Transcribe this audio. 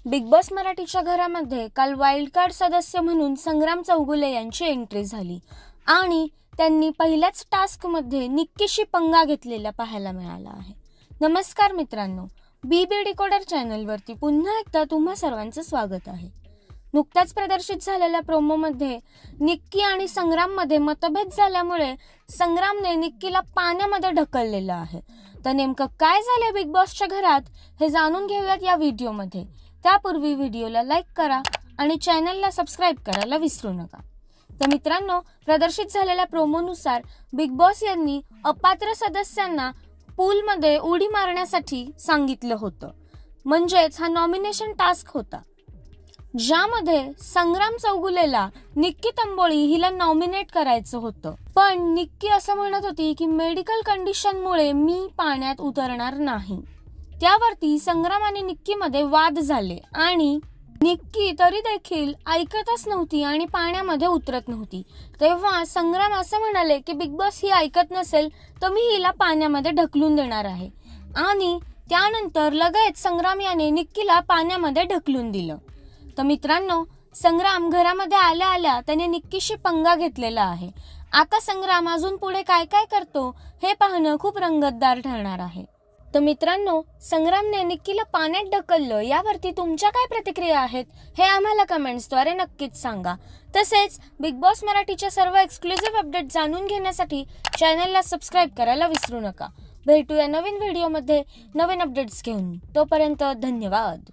Big boss मराठीच्या घरामध्ये काल वाईल्ड कार्ड सदस्य म्हणून संग्राम चौगुले यांची एंट्री झाली आणि त्यांनी पहिल्याच टास्कमध्ये निक्कीशी पंगा घेतलेला पाहायला मिळाला आहे. नमस्कार मित्रांनो, बीबी डिकोडर चॅनलवरती पुन्हा एकदा तुम्हा सर्वांचं स्वागत आहे. नुकत्याच प्रदर्शित झालेल्या प्रोमोमध्ये निक्की आणि संग्राममध्ये मतभेद झाल्यामुळे संग्रामने निक्कीला पाण्यामध्ये ढकललेलं आहे. तर नेमकं काय झालं बिग बॉसच्या घरात हे जाणून घेऊयात या व्हिडिओमध्ये. त्यापूर्वी व्हिडिओला लाईक करा आणि चॅनलला सबस्क्राईब करायला विसरू नका. तर मित्रांनो, प्रदर्शित झालेल्या प्रोमोनुसार बिग बॉस यांनी अपात्र सदस्यांना पूलमध्ये उडी मारण्यासाठी सांगितलं होतं. म्हणजेच हा नॉमिनेशन टास्क होता, ज्यामध्ये संग्राम चौगुलेला निक्की तंबोळी हिला नॉमिनेट करायचं होतं. पण निक्की असं म्हणत होती की मेडिकल कंडिशनमुळे मी पाण्यात उतरणार नाही. त्यावरती संग्राम आणि निक्कीमध्ये वाद झाले आणि निक्की तरी देखील ऐकतच नव्हती आणि पाण्यामध्ये उतरत नव्हती. तेव्हा संग्राम असं म्हणाले की बिग बॉस ही ऐकत नसेल तर मी हिला पाण्यामध्ये ढकलून देणार आहे. आणि त्यानंतर लगेच संग्राम याने निक्कीला पाण्यामध्ये ढकलून दिलं. तर मित्रांनो, संग्राम घरामध्ये आल्या आल्या त्याने निक्कीशी पंगा घेतलेला आहे. आता संग्राम अजून पुढे काय काय करतो हे पाहणं खूप रंगतदार ठरणार आहे. तर मित्रांनो, संग्रामने निक्कीला पाण्यात ढकललं यावरती तुमच्या काय प्रतिक्रिया आहेत हे आम्हाला कमेंट्सद्वारे नक्कीच सांगा. तसेच बिग बॉस मराठीच्या सर्व एक्सक्लुझिव्ह अपडेट जाणून घेण्यासाठी चॅनलला सबस्क्राईब करायला विसरू नका. भेटूया नवीन व्हिडिओमध्ये नवीन अपडेट्स घेऊन. तोपर्यंत धन्यवाद.